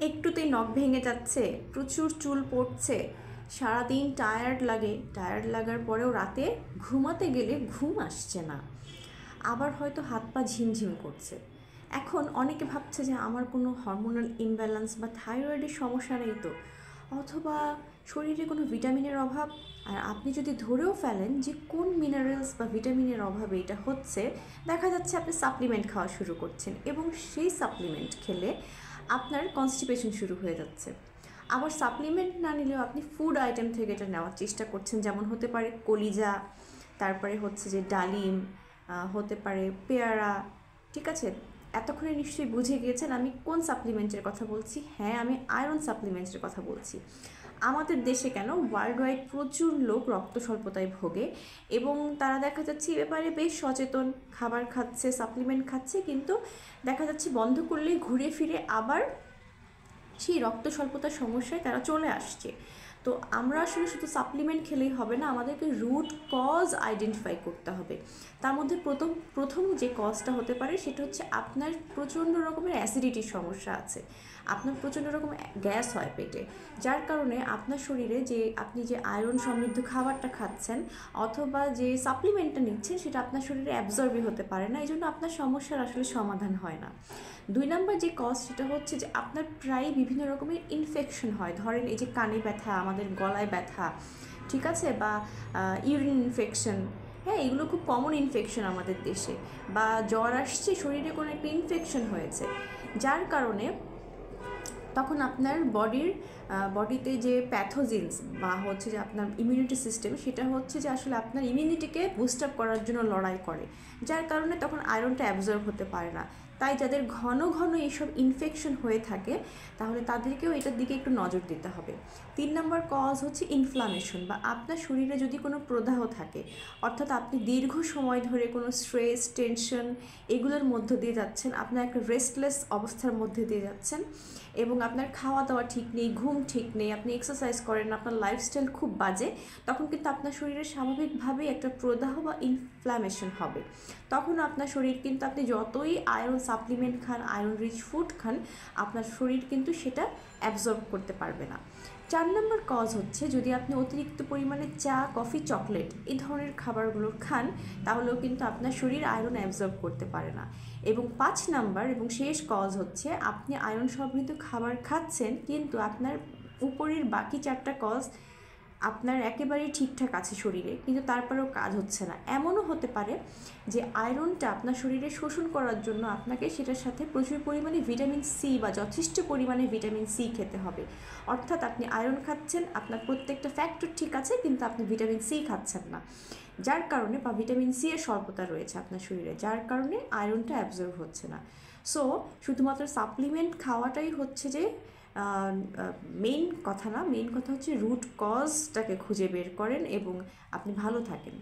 একটুতেই নখ ভেঙে যাচ্ছে, প্রচুর চুল পড়ছে, সারাদিন টায়ার্ড লাগার পরেও রাতে ঘুমাতে গেলে ঘুম আসছে না, আবার হয়তো হাত পা ঝিমঝিম করছে। এখন অনেকে ভাবছে যে আমার কোনো হরমোনাল ইমব্যালেন্স বা থাইরয়েডের সমস্যা নেই তো, অথবা শরীরে কোনো ভিটামিনের অভাব। আর আপনি যদি ধরেও ফেলেন যে কোন মিনারেলস বা ভিটামিনের অভাবে এটা হচ্ছে, দেখা যাচ্ছে আপনি সাপ্লিমেন্ট খাওয়া শুরু করছেন এবং সেই সাপ্লিমেন্ট খেলে আপনার কনস্টিপেশন শুরু হয়ে যাচ্ছে। আবার সাপ্লিমেন্ট না নিলেও আপনি ফুড আইটেম থেকে এটা নেওয়ার চেষ্টা করছেন, যেমন হতে পারে কলিজা, তারপরে হচ্ছে যে ডালিম, হতে পারে পেয়ারা। ঠিক আছে, এতক্ষণে নিশ্চয়ই বুঝে গিয়েছেন আমি কোন সাপ্লিমেন্টের কথা বলছি। হ্যাঁ, আমি আয়রন সাপ্লিমেন্টের কথা বলছি। আমাদের দেশে কেন, ওয়ার্ল্ড ওয়াইড প্রচুর লোক রক্ত স্বল্পতায় ভোগে এবং তারা দেখা যাচ্ছে এ ব্যাপারে বেশ সচেতন, খাবার খাচ্ছে, সাপ্লিমেন্ট খাচ্ছে, কিন্তু দেখা যাচ্ছে বন্ধ করলেই ঘুরে ফিরে আবার সেই রক্ত স্বল্পতার সমস্যায় তারা চলে আসছে। তো আমরা আসলে শুধু সাপ্লিমেন্ট খেলেই হবে না, আমাদেরকে রুট কজ আইডেন্টিফাই করতে হবে। তার মধ্যে প্রথম যে কজটা হতে পারে সেটা হচ্ছে আপনার প্রচণ্ড রকমের অ্যাসিডিটির সমস্যা আছে, আপনার প্রচণ্ড রকম গ্যাস হয় পেটে, যার কারণে আপনার শরীরে যে আপনি যে আয়রন সমৃদ্ধ খাবারটা খাচ্ছেন অথবা যে সাপ্লিমেন্টটা নিচ্ছেন সেটা আপনার শরীরে অ্যাবজর্বই হতে পারে না, এই জন্য আপনার সমস্যার আসলে সমাধান হয় না। 2 নম্বর যে কজ সেটা হচ্ছে যে আপনার প্রায় বিভিন্ন রকমের ইনফেকশন হয়, ধরেন এই যে কানে ব্যথা, আমাদের গলায় ব্যথা, ঠিক আছে, বা ইউরিন ইনফেকশন। হ্যাঁ, এগুলো খুব কমন ইনফেকশন আমাদের দেশে। বা জ্বর আসছে, শরীরে কোনো একটা ইনফেকশন হয়েছে, যার কারণে তখন আপনার বডিতে যে প্যাথোজেন্স বা হচ্ছে যে আপনার ইমিউনিটি সিস্টেম, সেটা হচ্ছে যে আসলে আপনার ইমিউনিটিকে বুস্ট আপ করার জন্য লড়াই করে, যার কারণে তখন আয়রনটা অ্যাবজর্ব হতে পারে না। তাই যাদের ঘন ঘন এইসব ইনফেকশন হয়ে থাকে তাহলে তাদেরকেও এটার দিকে একটু নজর দিতে হবে। 3 নম্বর কজ হচ্ছে ইনফ্লামেশন, বা আপনার শরীরে যদি কোনো প্রদাহ থাকে, অর্থাৎ আপনি দীর্ঘ সময় ধরে কোনো স্ট্রেস, টেনশন এগুলোর মধ্য দিয়ে যাচ্ছেন, আপনার একটা রেস্টলেস অবস্থার মধ্যে দিয়ে যাচ্ছেন এবং আপনার খাওয়া দাওয়া ঠিক নেই, ঘুম ঠিক নেই, আপনি এক্সারসাইজ করেন, আপনার লাইফস্টাইল খুব বাজে, তখন কিন্তু আপনার শরীরে স্বাভাবিকভাবেই একটা প্রদাহ বা ইনফ্ল্যামেশন হবে। তখন আপনার শরীর কিন্তু, আপনি যতই আয়রন সাপ্লিমেন্ট খান, আয়রন রিচ ফুড খান, আপনার শরীর কিন্তু সেটা অ্যাবজর্ব করতে পারবে না। 4 নম্বর কজ হচ্ছে যদি আপনি অতিরিক্ত পরিমাণে চা, কফি, চকলেট এই ধরনের খাবারগুলো খান, তাহলেও কিন্তু আপনার শরীর আয়রন অ্যাবজর্ব করতে পারে না। এবং 5 নাম্বার এবং শেষ কজ হচ্ছে আপনি আয়রন সমৃদ্ধ খাবার খাচ্ছেন, কিন্তু আপনার উপরের বাকি 4টা কজ আপনার একেবারেই ঠিকঠাক আছে শরীরে, কিন্তু তারপরেও কাজ হচ্ছে না। এমনও হতে পারে যে আয়রনটা আপনার শরীরে শোষণ করার জন্য আপনাকে সেটার সাথে প্রচুর পরিমাণে ভিটামিন সি বা যথেষ্ট পরিমাণে ভিটামিন সি খেতে হবে। অর্থাৎ আপনি আয়রন খাচ্ছেন, আপনার প্রত্যেকটা ফ্যাক্টর ঠিক আছে, কিন্তু আপনি ভিটামিন সি খাচ্ছেন না, যার কারণে, বা ভিটামিন সি এর স্বল্পতা রয়েছে আপনার শরীরে, যার কারণে আয়রনটা অ্যাবজর্ব হচ্ছে না। সো শুধুমাত্র সাপ্লিমেন্ট খাওয়াটাই হচ্ছে যে মেইন কথা না, মেইন কথা হচ্ছে রুট কজটাকে খুঁজে বের করেন এবং আপনি ভালো থাকেন।